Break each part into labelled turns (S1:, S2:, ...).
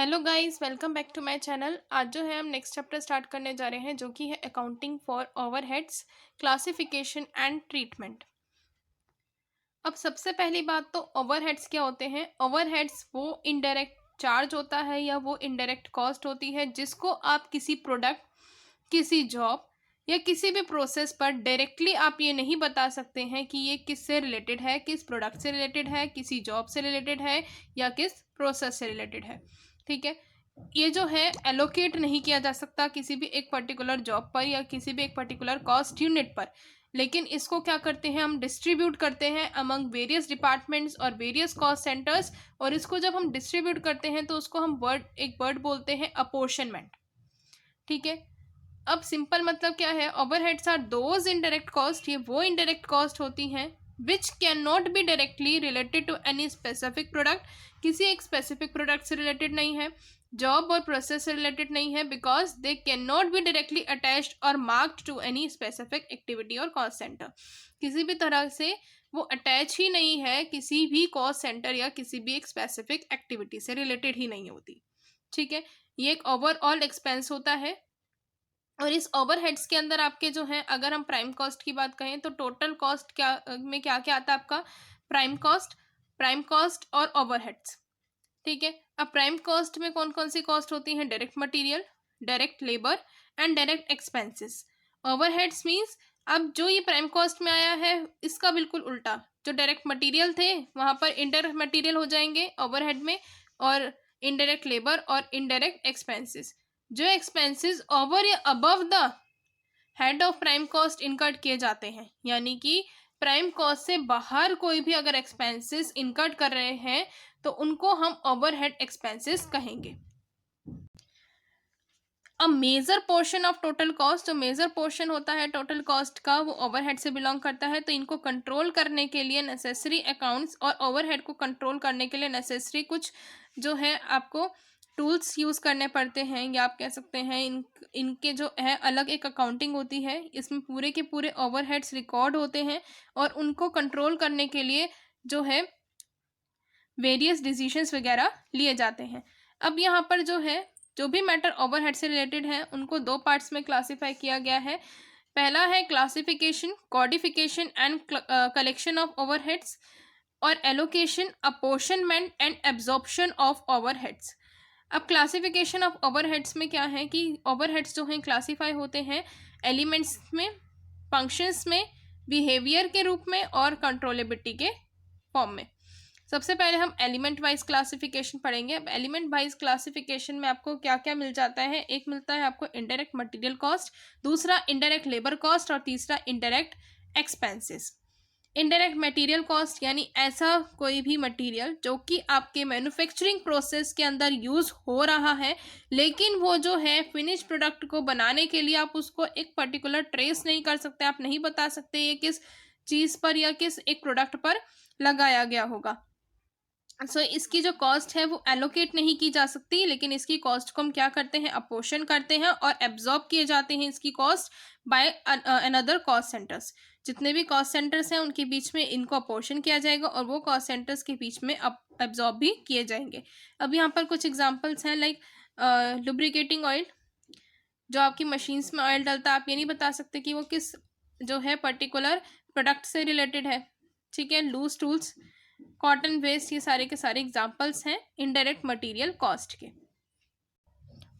S1: Hello guys, welcome back to my channel. आज जो है हम नेक्स्ट चैप्टर स्टार्ट करने जा रहे हैं जो कि है accounting for overheads, classification and treatment. अब सबसे पहली बात तो ओवरहेड्स क्या होते हैं। ओवरहेड्स वो इनडायरेक्ट चार्ज होता है या वो इनडायरेक्ट कॉस्ट होती है जिसको आप किसी प्रोडक्ट, किसी जॉब या किसी भी प्रोसेस पर डायरेक्टली आप ये नहीं बता सकते हैं कि ये किससे रिलेटेड है, किस प्रोडक्ट से रिलेटेड है, किसी जॉब से रिलेटेड है या किस प्रोसेस से रिलेटेड है। ठीक है, ये जो है एलोकेट नहीं किया जा सकता किसी भी एक पर्टिकुलर जॉब पर या किसी भी एक पर्टिकुलर कॉस्ट यूनिट पर, लेकिन इसको क्या करते हैं, हम डिस्ट्रीब्यूट करते हैं अमंग वेरियस डिपार्टमेंट्स और वेरियस कॉस्ट सेंटर्स। और इसको जब हम डिस्ट्रीब्यूट करते हैं तो उसको हम एक वर्ड बोलते हैं अपोर्शनमेंट। ठीक है, अब सिंपल मतलब क्या है, overheads are those indirect cost, ये वो इनडायरेक्ट कॉस्ट होती हैं which can not be directly related to any specific product, किसी एक स्पेसिफिक प्रोडक्ट से रिलेटेड नहीं है, जॉब और प्रोसेस से रिलेटेड नहीं है, because they can not be directly attached और marked to any specific activity और कॉस्ट सेंटर। किसी भी तरह से वो अटैच ही नहीं है किसी भी कॉस्ट सेंटर या किसी भी एक स्पेसिफिक एक्टिविटी से रिलेटेड ही नहीं होती। ठीक है, ये एक ओवरऑल एक्सपेंस होता है। और इस ओवरहेड्स के अंदर आपके जो हैं, अगर हम प्राइम कॉस्ट की बात करें तो टोटल कॉस्ट क्या में क्या क्या आता है आपका, प्राइम कॉस्ट और ओवरहेड्स। ठीक है, अब प्राइम कॉस्ट में कौन कौन सी कॉस्ट होती हैं, direct material, direct labour and direct expenses. Overheads means अब जो ये प्राइम कॉस्ट में आया है इसका बिल्कुल उल्टा, जो डायरेक्ट मटेरियल थे वहां पर इनडायरेक्ट मटेरियल हो जाएंगे ओवरहेड में, और इनडायरेक्ट लेबर और इनडायरेक्ट एक्सपेंसेस। जो एक्सपेंसेस ओवर या above the head of prime cost incurred किए जाते हैं, यानी कि प्राइम कॉस्ट से बाहर कोई भी अगर एक्सपेंसेस इनकर्ड कर रहे हैं तो उनको हम ओवरहेड एक्सपेंसेस कहेंगे। A major portion of total cost, जो मेजर पोर्शन होता है टोटल कॉस्ट का वो ओवरहेड से बिलोंग करता है। तो इनको कंट्रोल करने के लिए नेसेसरी अकाउंट्स और ओवरहेड को कंट्रोल करने के लिए नेसेसरी कुछ जो है आपको टूल्स यूज़ करने पड़ते हैं, या आप कह सकते हैं इनके जो है अलग एक अकाउंटिंग होती है, इसमें पूरे के पूरे ओवरहेड्स रिकॉर्ड होते हैं और उनको कंट्रोल करने के लिए जो है वेरियस डिसीजंस वगैरह लिए जाते हैं। अब यहाँ पर जो है जो भी मैटर ओवरहेड से रिलेटेड है उनको दो पार्ट्स में क्लासिफाई किया गया है। पहला है classification, codification and collection of overheads, और allocation, apportionment and absorption of overheads. अब क्लासिफिकेशन ऑफ ओवरहेड्स में क्या है कि ओवरहेड्स जो हैं क्लासिफाई होते हैं एलिमेंट्स में, फंक्शंस में, बिहेवियर के रूप में और कंट्रोलेबिलिटी के फॉर्म में। सबसे पहले हम एलिमेंट वाइज क्लासिफिकेशन पढ़ेंगे। अब एलिमेंट वाइज क्लासिफिकेशन में आपको क्या क्या मिल जाता है, एक मिलता है आपको इनडायरेक्ट मटेरियल कॉस्ट, दूसरा इनडायरेक्ट लेबर कॉस्ट और तीसरा indirect expenses. Indirect material cost यानी ऐसा कोई भी मटेरियल जो कि आपके मैन्युफैक्चरिंग प्रोसेस के अंदर यूज हो रहा है, लेकिन वो जो है फिनिश प्रोडक्ट को बनाने के लिए आप उसको एक पर्टिकुलर ट्रेस नहीं कर सकते, आप नहीं बता सकते ये किस चीज़ पर या किस एक प्रोडक्ट पर लगाया गया होगा। इसकी जो कॉस्ट है वो एलोकेट नहीं की जा सकती, लेकिन इसकी कॉस्ट को हम क्या करते हैं, अपोर्शन करते हैं और एब्जॉर्ब किए जाते हैं इसकी cost by another cost centres. जितने भी कॉस्ट सेंटर्स हैं उनके बीच में इनको अपोर्शन किया जाएगा और वो कॉस्ट सेंटर्स के बीच में एब्जॉर्ब भी किए जाएंगे। अब यहाँ पर कुछ एग्जांपल्स हैं, लाइक लुब्रिकेटिंग ऑयल, जो आपकी मशीन्स में ऑयल डलता है, आप ये नहीं बता सकते कि वो किस जो है पर्टिकुलर प्रोडक्ट से रिलेटेड है। ठीक है, लूज टूल्स, कॉटन वेस्ट, ये सारे के सारे एग्जांपल्स हैं इनडायरेक्ट मटेरियल कॉस्ट के।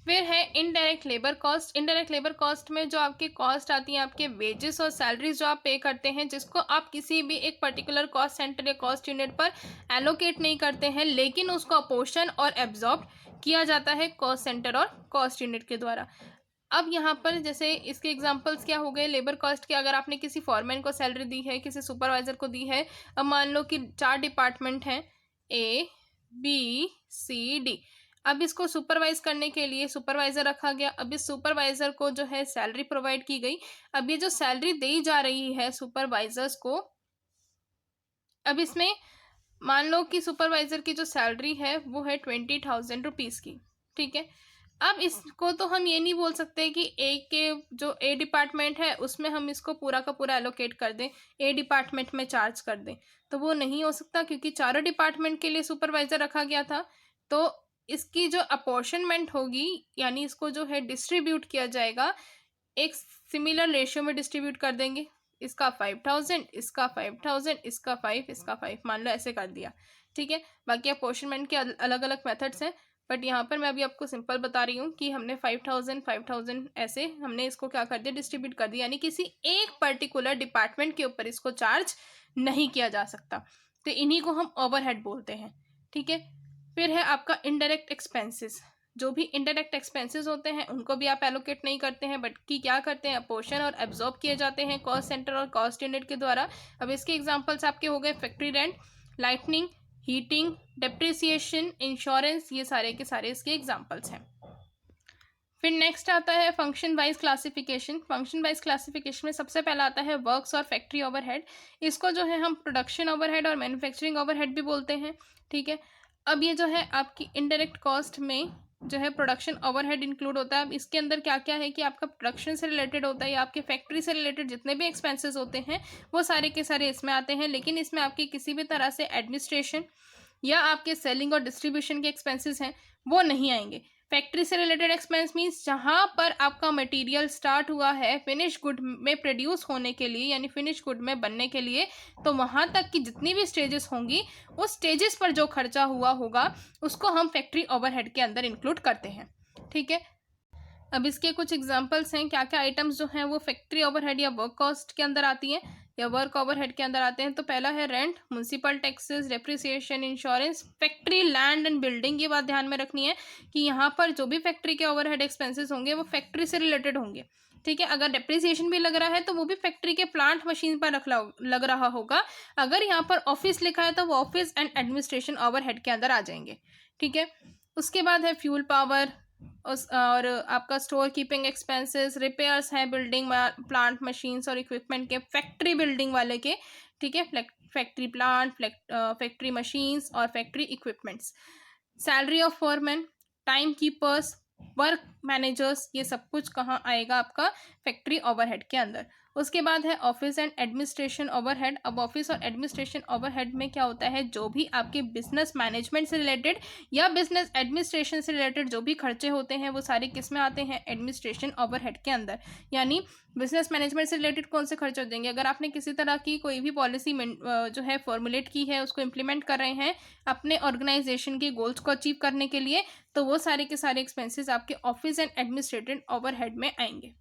S1: फिर है indirect labour cost. Indirect labour cost में जो आपकी कॉस्ट आती है, आपके वेजेस और सैलरीज जो आप पे करते हैं, जिसको आप किसी भी एक पर्टिकुलर कॉस्ट सेंटर या कॉस्ट यूनिट पर एलोकेट नहीं करते हैं, लेकिन उसको अपोर्शन और एब्जॉर्ब किया जाता है कॉस्ट सेंटर और कॉस्ट यूनिट के द्वारा। अब यहाँ पर जैसे इसके एग्जांपल्स क्या हो गए लेबर कॉस्ट के, अगर आपने किसी फॉरमैन को सैलरी दी है, किसी सुपरवाइजर को दी है, अब मान लो कि 4 डिपार्टमेंट हैं, ए बी सी डी। अब इसको सुपरवाइज करने के लिए सुपरवाइजर रखा गया। अब इस सुपरवाइजर को जो है सैलरी प्रोवाइड की गई। अब ये जो सैलरी दी जा रही है सुपरवाइजर्स को, अब इसमें मान लो कि सुपरवाइजर की जो सैलरी है वो है 20,000 रुपीज़ की। ठीक है, अब इसको तो हम ये नहीं बोल सकते कि ए के जो ए डिपार्टमेंट है उसमें हम इसको पूरा का पूरा एलोकेट कर दें, ए डिपार्टमेंट में चार्ज कर दें, तो वो नहीं हो सकता क्योंकि चारों डिपार्टमेंट के लिए सुपरवाइजर रखा गया था। तो इसकी जो अपॉर्शनमेंट होगी, यानी इसको जो है डिस्ट्रीब्यूट किया जाएगा, एक सिमिलर रेशियो में डिस्ट्रीब्यूट कर देंगे। इसका 5000, इसका 5000, इसका 5, इसका 5, मान लो ऐसे कर दिया, ठीक है। बाकी अपॉर्शनमेंट के अलग अलग मेथड्स हैं, बट यहाँ पर मैं अभी आपको सिंपल बता रही हूँ कि हमने 5000 5000 ऐसे हमने इसको क्या कर दिया, डिस्ट्रीब्यूट कर दिया, यानी किसी एक पर्टिकुलर डिपार्टमेंट के ऊपर इसको चार्ज नहीं किया जा सकता। तो इन्हीं को हम ओवरहेड बोलते हैं, ठीक है। फिर है आपका इनडायरेक्ट एक्सपेंसेस। जो भी इनडायरेक्ट एक्सपेंसेस होते हैं उनको भी आप एलोकेट नहीं करते हैं, बट कि क्या करते हैं, अपोर्शन और एब्जॉर्ब किए जाते हैं कॉस्ट सेंटर और कॉस्ट यूनिट के द्वारा। अब इसके एग्जांपल्स आपके हो गए factory rent, lightning, heating, depreciation, insurance, ये सारे के सारे इसके एग्जांपल्स हैं। फिर नेक्स्ट आता है function wise classification. Function wise classification में सबसे पहला आता है वर्क्स और फैक्ट्री ओवरहेड। इसको जो है हम प्रोडक्शन ओवरहेड और मैन्युफैक्चरिंग ओवरहेड भी बोलते हैं, ठीक है। अब ये जो है आपकी इनडायरेक्ट कॉस्ट में जो है प्रोडक्शन ओवरहेड इंक्लूड होता है। अब इसके अंदर क्या क्या है कि आपका प्रोडक्शन से रिलेटेड होता है या आपके फैक्ट्री से रिलेटेड जितने भी एक्सपेंसेस होते हैं वो सारे के सारे इसमें आते हैं, लेकिन इसमें आपकी किसी भी तरह से एडमिनिस्ट्रेशन या आपके सेलिंग और डिस्ट्रीब्यूशन के एक्सपेंसेस हैं वो नहीं आएंगे। फैक्ट्री से रिलेटेड एक्सपेंस मीन्स जहाँ पर आपका मटेरियल स्टार्ट हुआ है फिनिश गुड में प्रोड्यूस होने के लिए, यानी फिनिश गुड में बनने के लिए, तो वहाँ तक की जितनी भी स्टेजेस होंगी उस स्टेजेस पर जो खर्चा हुआ होगा उसको हम फैक्ट्री ओवरहेड के अंदर इंक्लूड करते हैं, ठीक है। अब इसके कुछ एग्जांपल्स हैं, क्या क्या आइटम्स जो हैं वो फैक्ट्री ओवरहेड या वर्क कॉस्ट के अंदर आती हैं या वर्क ओवरहेड के अंदर आते हैं। तो पहला है rent, municipal taxes, depreciation, insurance, factory land and building. ये बात ध्यान में रखनी है कि यहाँ पर जो भी फैक्ट्री के ओवरहेड एक्सपेंसेस होंगे वो फैक्ट्री से रिलेटेड होंगे, ठीक है। अगर डेप्रिसिएशन भी लग रहा है तो वो भी फैक्ट्री के प्लांट मशीन पर लग रहा होगा। अगर यहाँ पर ऑफिस लिखा है तो वो ऑफिस एंड एडमिनिस्ट्रेशन ओवरहेड के अंदर आ जाएंगे, ठीक है। उसके बाद है फ्यूल पावर और आपका स्टोर कीपिंग एक्सपेंसेस, रिपेयर्स हैं बिल्डिंग प्लांट मशीन्स और इक्विपमेंट के, फैक्ट्री बिल्डिंग वाले के, ठीक है, फैक्ट्री प्लांट, फैक्ट्री मशीन्स और factory equipments. Salary of foreman, time keepers, work managers, ये सब कुछ कहाँ आएगा आपका फैक्ट्री ओवरहेड के अंदर। उसके बाद है ऑफिस एंड एडमिनिस्ट्रेशन ओवरहेड। अब ऑफिस और एडमिनिस्ट्रेशन ओवरहेड में क्या होता है, जो भी आपके बिजनेस मैनेजमेंट से रिलेटेड या बिजनेस एडमिनिस्ट्रेशन से रिलेटेड जो भी खर्चे होते हैं वो सारे किस में आते हैं, एडमिनिस्ट्रेशन ओवरहेड के अंदर। यानी बिजनेस मैनेजमेंट से रिलेटेड कौन से खर्चे हो जाएंगे, अगर आपने किसी तरह की कोई भी पॉलिसी जो है फॉर्मुलेट की है, उसको इम्प्लीमेंट कर रहे हैं अपने ऑर्गेनाइजेशन के गोल्स को अचीव करने के लिए, तो वो सारे के सारे एक्सपेंसेस आपके ऑफिस एंड एडमिनिस्ट्रेटिव ओवरहेड में आएंगे।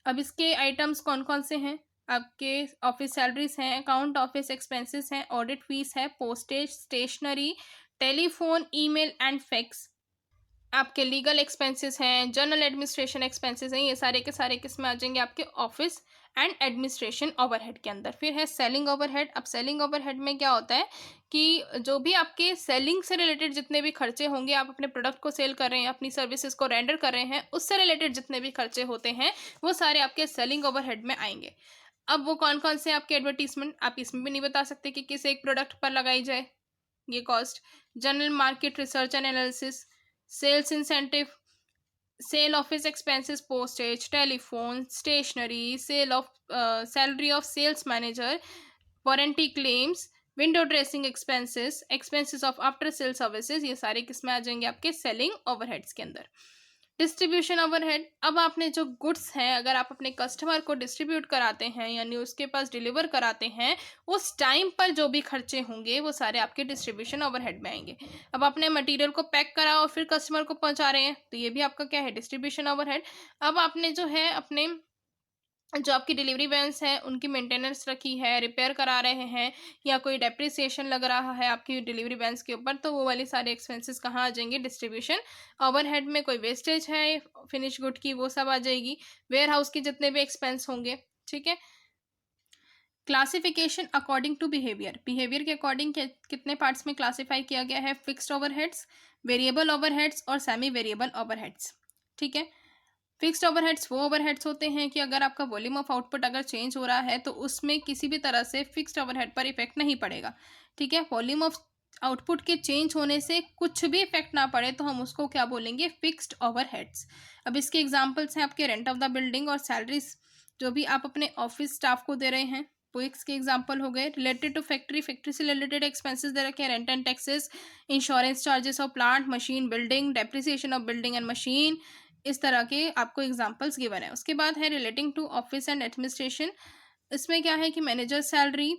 S1: अब इसके आइटम्स कौन कौन से हैं, आपके ऑफिस सैलरीज हैं, अकाउंट ऑफिस एक्सपेंसेस हैं, ऑडिट फीस है, postage, stationery, telephone, email and fax, आपके लीगल एक्सपेंसेस हैं, जनरल एडमिनिस्ट्रेशन एक्सपेंसेस हैं, ये सारे के सारे किस में आ जाएंगे, आपके ऑफिस एंड एडमिनिस्ट्रेशन ओवरहेड के अंदर। फिर है सेलिंग ओवरहेड। अब सेलिंग ओवरहेड में क्या होता है कि जो भी आपके सेलिंग से रिलेटेड जितने भी खर्चे होंगे, आप अपने प्रोडक्ट को सेल कर रहे हैं, अपनी सर्विसेज को रेंडर कर रहे हैं, उससे रिलेटेड जितने भी खर्चे होते हैं वो सारे आपके सेलिंग ओवरहेड में आएंगे। अब वो कौन कौन से आपके एडवर्टीजमेंट, आप इसमें भी नहीं बता सकते कि किस एक प्रोडक्ट पर लगाई जाए ये cost. General market research and analysis, sales incentive, sale office expenses, postage, telephone, stationery, sale of salary of sales manager, warranty claims, window dressing expenses, expenses of after sale services, ये सारे किस में आ जाएंगे, आपके सेलिंग ओवरहेड्स के अंदर। Distribution overhead. अब आपने जो गुड्स हैं अगर आप अपने कस्टमर को डिस्ट्रीब्यूट कराते हैं यानी उसके पास डिलीवर कराते हैं, उस टाइम पर जो भी खर्चे होंगे वो सारे आपके डिस्ट्रीब्यूशन ओवरहेड में आएंगे। अब आपने मटेरियल को पैक करा और फिर कस्टमर को पहुंचा रहे हैं तो ये भी आपका क्या है, डिस्ट्रीब्यूशन ओवरहेड। अब आपने जो है अपने जो आपकी डिलीवरी वैन्स हैं उनकी मेंटेनेंस रखी है, रिपेयर करा रहे हैं या कोई डेप्रिसिएशन लग रहा है आपकी डिलीवरी वैन्स के ऊपर, तो वो वाली सारे एक्सपेंसेस कहाँ आ जाएंगे, डिस्ट्रीब्यूशन ओवरहेड में। कोई वेस्टेज है फिनिश गुड की वो सब आ जाएगी, वेयर हाउस के जितने भी एक्सपेंस होंगे, ठीक है। Classification according to behaviour. Behaviour के अकॉर्डिंग कितने पार्ट्स में क्लासीफाई किया गया है, फिक्स्ड ओवरहेड्स, वेरिएबल ओवरहेड्स और सेमी वेरिएबल ओवरहेड्स, ठीक है। फिक्स्ड ओवरहेड्स वो ओवरहेड्स होते हैं कि अगर आपका वॉल्यूम ऑफ आउटपुट अगर चेंज हो रहा है तो उसमें किसी भी तरह से फिक्स्ड ओवरहेड पर इफेक्ट नहीं पड़ेगा, ठीक है। वॉल्यूम ऑफ आउटपुट के चेंज होने से कुछ भी इफेक्ट ना पड़े तो हम उसको क्या बोलेंगे, फिक्स्ड ओवरहेड्स। अब इसके एग्जांपल्स हैं आपके रेंट ऑफ द बिल्डिंग और सैलरीज जो भी आप अपने ऑफिस स्टाफ को दे रहे हैं, क्विक्स के एग्जांपल हो गए। रिलेटेड टू फैक्ट्री, फैक्ट्री से रिलेटेड एक्सपेंसेस दे रखे हैं, rent and taxes, insurance charges of plant machine building, depreciation of building and machine, इस तरह के आपको एग्जांपल्स गिवन है। उसके बाद है relating to office and administration, इसमें क्या है कि manager salary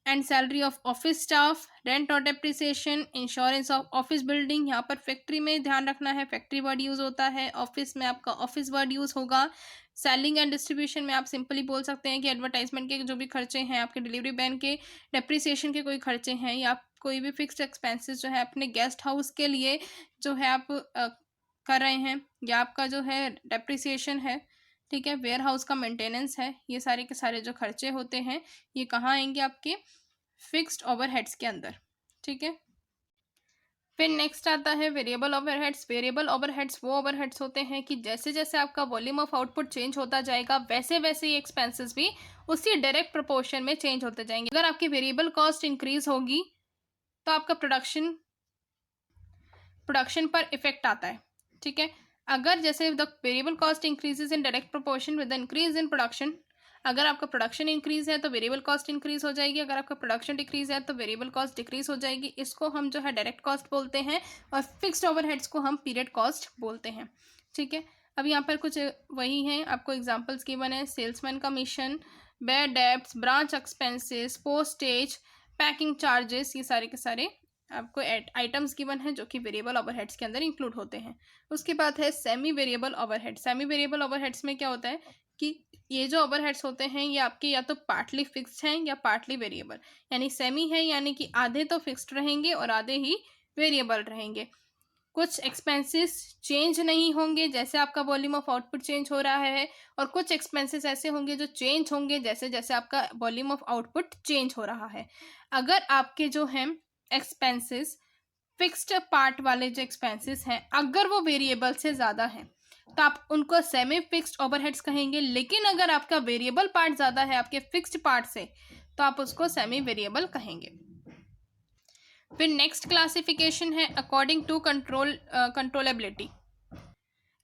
S1: and salary of office staff, rent और depreciation, insurance of office building. यहाँ पर फैक्ट्री में ध्यान रखना है, फैक्ट्री वर्ड यूज होता है, ऑफिस में आपका ऑफिस वर्ड यूज होगा। सेलिंग एंड डिस्ट्रीब्यूशन में आप सिंपली बोल सकते हैं कि एडवर्टाइजमेंट के जो भी खर्चे हैं, आपके डिलीवरी बैन के, डेप्रिसिएशन के कोई खर्चे हैं, या कोई भी फिक्स्ड एक्सपेंसेस जो है अपने गेस्ट हाउस के लिए जो है आप कर रहे हैं, या आपका जो है डेप्रिसिएशन है, ठीक है, वेयर हाउस का मेंटेनेंस है, ये सारे के सारे जो खर्चे होते हैं ये कहाँ आएंगे, आपके फिक्स्ड ओवरहेड्स के अंदर, ठीक है। फिर नेक्स्ट आता है वेरिएबल ओवरहेड्स। वेरिएबल ओवरहेड्स वो ओवरहेड्स होते हैं कि जैसे जैसे आपका वॉल्यूम ऑफ आउटपुट चेंज होता जाएगा वैसे वैसे ये एक्सपेंसेस भी उसी डायरेक्ट प्रोपोर्शन में चेंज होते जाएंगे। अगर आपकी वेरिएबल कॉस्ट इंक्रीज होगी तो आपका प्रोडक्शन पर इफेक्ट आता है, ठीक है। अगर जैसे the variable cost increases in direct proportion with the increase in production, अगर आपका प्रोडक्शन इंक्रीज है तो वेरिएबल कॉस्ट इंक्रीज हो जाएगी, अगर आपका प्रोडक्शन डिक्रीज है तो वेरिएबल कॉस्ट डिक्रीज हो जाएगी। इसको हम जो है डायरेक्ट कॉस्ट बोलते हैं और फिक्स्ड ओवरहेड्स को हम पीरियड कॉस्ट बोलते हैं, ठीक है। अब यहाँ पर कुछ वही हैं, आपको एग्जांपल्स गिवन है, salesman commission, bad debts, branch expenses, postage, packing charges, ये सारे के सारे आपको आइटम्स गिवन है जो कि वेरिएबल ओवरहेड्स के अंदर इंक्लूड होते हैं। उसके बाद है semi variable overhead. Semi variable overheads में क्या होता है कि ये जो ओवरहेड्स होते हैं ये आपके या तो पार्टली फिक्स्ड हैं या पार्टली वेरिएबल, यानी सेमी है यानी कि आधे तो फिक्स्ड रहेंगे और आधे ही वेरिएबल रहेंगे। कुछ एक्सपेंसेस चेंज नहीं होंगे जैसे आपका वॉल्यूम ऑफ आउटपुट चेंज हो रहा है, और कुछ एक्सपेंसेस ऐसे होंगे जो चेंज होंगे जैसे जैसे आपका वॉल्यूम ऑफ आउटपुट चेंज हो रहा है। अगर आपके जो हैं एक्सपेंसेस फिक्स्ड पार्ट वाले जो एक्सपेंसेस हैं अगर वो वेरिएबल से ज़्यादा हैं तो आप उनको सेमी फिक्स्ड ओवरहेड्स कहेंगे, लेकिन अगर आपका वेरिएबल पार्ट ज़्यादा है आपके फिक्स्ड पार्ट से तो आप उसको सेमी वेरिएबल कहेंगे। फिर नेक्स्ट क्लासिफिकेशन है अकॉर्डिंग टू कंट्रोलेबिलिटी।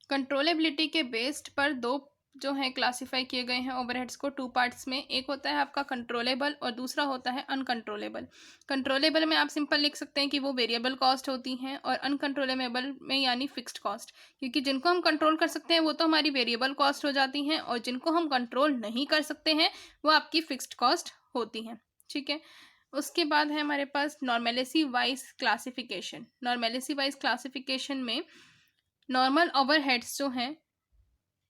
S1: कंट्रोलेबिलिटी के बेस्ड पर दो जो है क्लासिफाई किए गए हैं ओवरहेड्स को टू पार्ट्स में। एक होता है आपका कंट्रोलेबल और दूसरा होता है अनकंट्रोलेबल। कंट्रोलेबल में आप सिंपल लिख सकते हैं कि वो वेरिएबल कॉस्ट होती हैं, और अनकंट्रोलेबल में यानी फिक्स्ड कॉस्ट, क्योंकि जिनको हम कंट्रोल कर सकते हैं वो तो हमारी वेरिएबल कॉस्ट हो जाती हैं और जिनको हम कंट्रोल नहीं कर सकते हैं वो आपकी फिक्स्ड कॉस्ट होती हैं, ठीक है। उसके बाद है हमारे पास normality wise classification. Normality wise classification में नॉर्मल ओवरहेड्स जो हैं,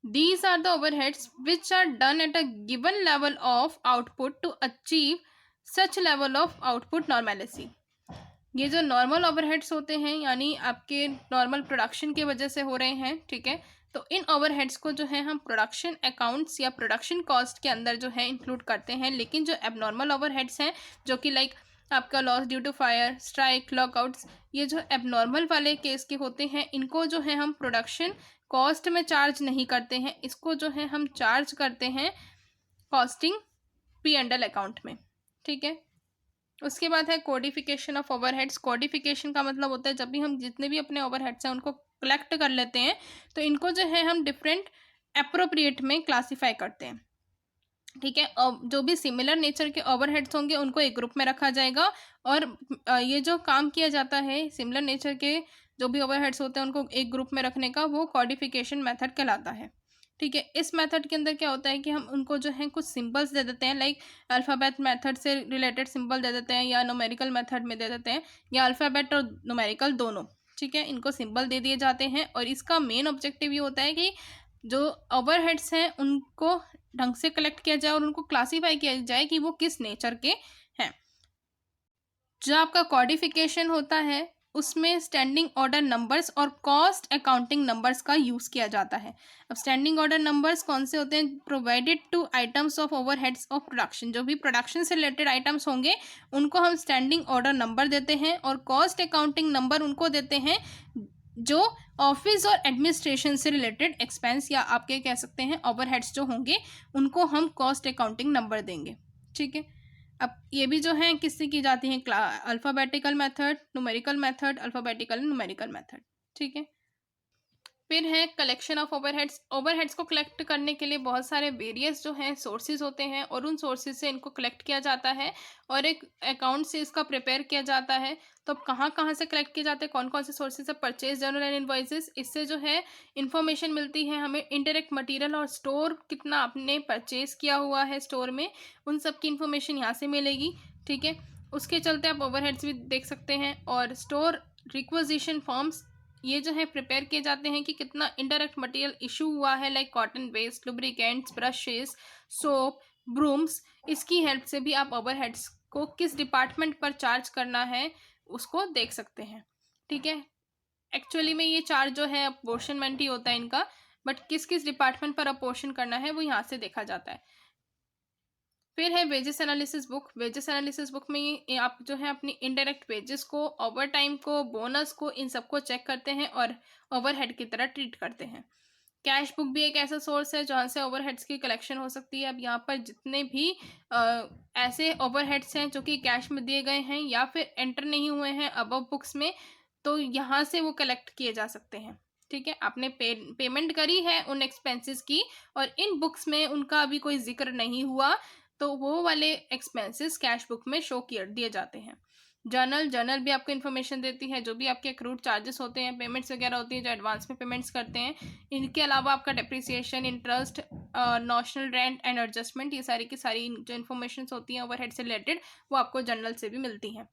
S1: these are the overheads which are done at a given level of output to achieve such level of output normalcy। ये जो नॉर्मल ओवरहेड्स होते हैं यानी आपके नॉर्मल प्रोडक्शन की वजह से हो रहे हैं, ठीक है, तो इन ओवरहेड्स को जो है हम प्रोडक्शन अकाउंट्स या प्रोडक्शन कॉस्ट के अंदर जो है इंक्लूड करते हैं। लेकिन जो एबनॉर्मल ओवरहेड्स हैं जो कि लाइक आपका loss due to fire, strike, lockouts, ये जो एबनॉर्मल वाले केस के होते हैं इनको जो है हम प्रोडक्शन कॉस्ट में चार्ज नहीं करते हैं, इसको जो है हम चार्ज करते हैं कॉस्टिंग P&L अकाउंट में, ठीक है। उसके बाद है कोडिफिकेशन ऑफ ओवरहेड्स। कोडिफिकेशन का मतलब होता है जब भी हम जितने भी अपने ओवरहेड्स हैं उनको कलेक्ट कर लेते हैं तो इनको जो है हम डिफरेंट एप्रोप्रिएट में क्लासीफाई करते हैं, ठीक है। और जो भी सिमिलर नेचर के ओवरहेड्स होंगे उनको एक ग्रुप में रखा जाएगा, और ये जो काम किया जाता है सिमिलर नेचर के जो भी ओवरहेड्स होते हैं उनको एक ग्रुप में रखने का वो कोडिफिकेशन मेथड कहलाता है, ठीक है। इस मेथड के अंदर क्या होता है कि हम उनको जो है कुछ सिंबल्स दे देते हैं, लाइक अल्फ़ाबेट मेथड से रिलेटेड सिंबल दे देते हैं या न्यूमेरिकल मेथड में दे देते हैं, या अल्फ़ाबेट और न्यूमेरिकल दोनों, ठीक है, इनको सिंबल दे दिए जाते हैं। और इसका मेन ऑब्जेक्टिव ये होता है कि जो ओवरहेड्स हैं उनको ढंग से कलेक्ट किया जाए और उनको क्लासीफाई किया जाए कि वो किस नेचर के हैं। जो आपका कोडिफिकेशन होता है उसमें स्टैंडिंग ऑर्डर नंबर्स और कॉस्ट अकाउंटिंग नंबर्स का यूज़ किया जाता है। अब स्टैंडिंग ऑर्डर नंबर्स कौन से होते हैं? Provided to items of overheads of production. जो भी प्रोडक्शन से रिलेटेड आइटम्स होंगे उनको हम स्टैंडिंग ऑर्डर नंबर देते हैं, और कॉस्ट अकाउंटिंग नंबर उनको देते हैं जो ऑफिस और एडमिनिस्ट्रेशन से रिलेटेड एक्सपेंस या आपके कह सकते हैं ओवरहेड्स जो होंगे उनको हम कॉस्ट अकाउंटिंग नंबर देंगे, ठीक है। अब ये भी जो है किससे की जाती हैं? Alphabetical method, numerical method, alphabetical numerical method, ठीक है। फिर है कलेक्शन ऑफ ओवरहेड्स। ओवरहेड्स को कलेक्ट करने के लिए बहुत सारे वेरियस जो हैं सोर्सेज होते हैं और उन सोर्सेज से इनको कलेक्ट किया जाता है और एक अकाउंट से इसका प्रिपेयर किया जाता है। तो अब कहाँ कहाँ से कलेक्ट किए जाते हैं, कौन कौन से सोर्सेज से, परचेज जर्नल एंड इनवॉइसेस, इससे जो है इन्फॉर्मेशन मिलती है हमें। इंडायरेक्ट मटेरियल और स्टोर कितना आपने परचेज किया हुआ है स्टोर में, उन सब की इन्फॉर्मेशन यहाँ से मिलेगी। ठीक है, उसके चलते आप ओवरहेड्स भी देख सकते हैं। और स्टोर रिक्विजिशन फॉर्म्स, ये जो है प्रिपेयर किए जाते हैं कि कितना इनडायरेक्ट मटेरियल इशू हुआ है, like cotton waste, lubricants, brushes, soap, brooms. इसकी हेल्प से भी आप ओवरहेड्स को किस डिपार्टमेंट पर चार्ज करना है उसको देख सकते हैं। ठीक है, एक्चुअली में ये चार्ज जो है अपोर्शनमेंट ही होता है इनका, बट किस किस डिपार्टमेंट पर अपोर्शन करना है वो यहाँ से देखा जाता है। फिर है wages analysis book. Wages analysis book में ये आप जो है अपनी इनडायरेक्ट वेजेस को, ओवर टाइम को, बोनस को, इन सबको चेक करते हैं और ओवरहेड की तरह ट्रीट करते हैं। कैश बुक भी एक ऐसा सोर्स है जहाँ से ओवरहेड्स की कलेक्शन हो सकती है। अब यहाँ पर जितने भी ऐसे ओवरहेड्स हैं जो कि कैश में दिए गए हैं या फिर एंटर नहीं हुए हैं अबव बुक्स में, तो यहाँ से वो कलेक्ट किए जा सकते हैं। ठीक है, आपने पेमेंट करी है उन एक्सपेंसेस की और इन बुक्स में उनका अभी कोई जिक्र नहीं हुआ, तो वो वाले एक्सपेंसेस कैश बुक में शो किए दिए जाते हैं। जर्नल भी आपको इन्फॉर्मेशन देती है, जो भी आपके अक्रूड चार्जेस होते हैं, पेमेंट्स वगैरह होती हैं जो एडवांस में पेमेंट्स करते हैं। इनके अलावा आपका depreciation, interest, notional rent and adjustment, ये सारी की सारी जो इन्फॉर्मेशन होती हैं ओवरहेड से रिलेटेड, वो आपको जर्नल से भी मिलती हैं।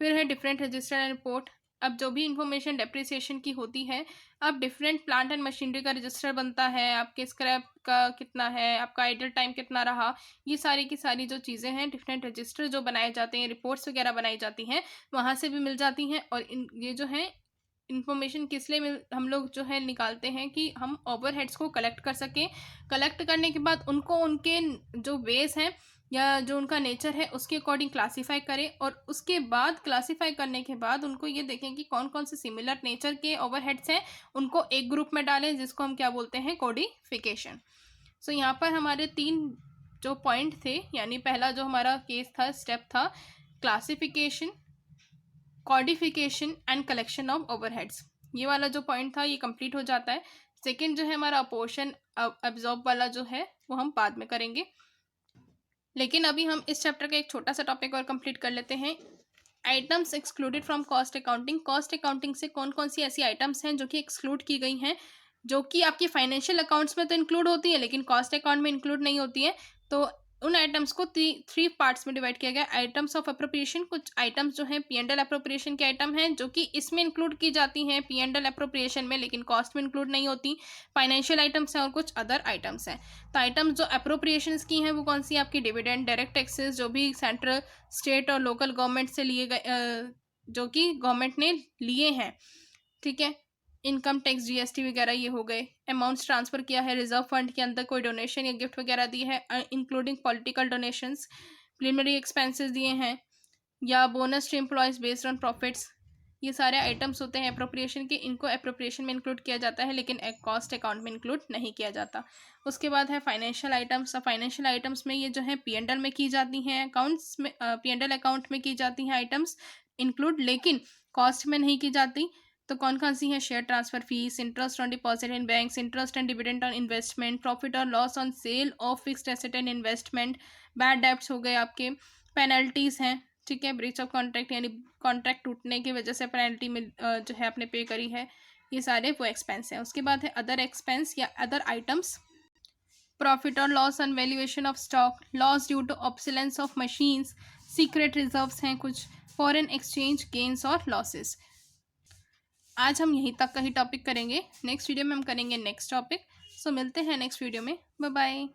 S1: फिर है डिफरेंट रजिस्टर एंड रिपोर्ट। अब जो भी इन्फॉर्मेशन डेप्रिसिएशन की होती है, अब डिफरेंट प्लांट एंड मशीनरी का रजिस्टर बनता है, आपके स्क्रैप का कितना है, आपका आइडल टाइम कितना रहा, ये सारी की सारी जो चीज़ें हैं, डिफरेंट रजिस्टर जो बनाए जाते हैं, रिपोर्ट्स वगैरह बनाई जाती हैं, वहाँ से भी मिल जाती हैं। और ये जो है इन्फॉर्मेशन किस लिए हम लोग जो है निकालते हैं कि हम ओवरहेड्स को कलेक्ट कर सकें। कलेक्ट करने के बाद उनको उनके जो वेज हैं या जो उनका नेचर है उसके अकॉर्डिंग क्लासीफाई करें और उसके बाद क्लासीफाई करने के बाद उनको ये देखें कि कौन कौन से सिमिलर नेचर के ओवरहेड्स हैं, उनको एक ग्रुप में डालें जिसको हम क्या बोलते हैं, कोडिफिकेशन। सो यहाँ पर हमारे 3 जो पॉइंट थे, यानी पहला जो हमारा केस था, स्टेप था classification, codification and collection of overheads, ये वाला जो पॉइंट था ये कंप्लीट हो जाता है। सेकेंड जो है हमारा अपोर्शन एब्जॉर्ब वाला जो है वो हम बाद में करेंगे, लेकिन अभी हम इस चैप्टर का एक छोटा सा टॉपिक और कंप्लीट कर लेते हैं। Items excluded from cost accounting. Cost accounting से कौन कौन सी ऐसी आइटम्स हैं जो कि एक्सक्लूड की गई हैं, जो कि आपकी फाइनेंशियल अकाउंट्स में तो इंक्लूड होती है लेकिन कॉस्ट अकाउंट में इंक्लूड नहीं होती है। तो उन आइटम्स को थ्री पार्ट्स में डिवाइड किया गया। आइटम्स ऑफ अप्रोप्रिएशन, कुछ आइटम्स जो हैं P&L अप्रोप्रिएशन के आइटम हैं जो कि इसमें इंक्लूड की जाती हैं P&L अप्रोप्रिएशन में, लेकिन कॉस्ट में इंक्लूड नहीं होती। फाइनेंशियल आइटम्स हैं और कुछ अदर आइटम्स हैं। तो आइटम्स जो अप्रोप्रिएशंस की हैं वो कौन सी, आपकी डिविडेंड, डायरेक्ट टैक्सेस जो भी सेंट्रल, स्टेट और लोकल गवर्नमेंट से लिए गए, जो कि गवर्नमेंट ने लिए हैं। ठीक है, इनकम टैक्स, GST वगैरह ये हो गए। अमाउंट्स ट्रांसफ़र किया है रिजर्व फंड के अंदर, कोई डोनेशन या गिफ्ट वगैरह दी है, including political donations, preliminary expenses दिए हैं, या bonus to employees based on profits, ये सारे आइटम्स होते हैं अप्रोप्रिएशन के। इनको अप्रोप्रिएशन में इंक्लूड किया जाता है लेकिन कॉस्ट अकाउंट में इंक्लूड नहीं किया जाता। उसके बाद है फाइनेंशियल आइटम्स। फाइनेंशियल आइटम्स में ये जो है P&L में की जाती हैं, अकाउंट्स में P&L अकाउंट में की जाती हैं आइटम्स इंक्लूड, लेकिन कॉस्ट में नहीं की जाती। तो कौन कौन सी हैं, share transfer fees, interest on deposit in banks, interest and dividend on investment, profit और loss on sale of fixed asset and investment, bad debts हो गए आपके, पेनल्टीज़ हैं। ठीक है, ब्रीच ऑफ कॉन्ट्रैक्ट यानी कॉन्ट्रैक्ट टूटने की वजह से पेनल्टी में जो है आपने पे करी है, ये सारे वो एक्सपेंस हैं। उसके बाद है अदर एक्सपेंस या अदर आइटम्स। प्रॉफिट और loss on valuation of stock, loss due to obsolescence of machines, secret reserves हैं कुछ, फॉरेन एक्सचेंज गेन्स और लॉसेस। आज हम यहीं तक का ही टॉपिक करेंगे, नेक्स्ट वीडियो में हम करेंगे नेक्स्ट टॉपिक। सो मिलते हैं नेक्स्ट वीडियो में, बाय बाय।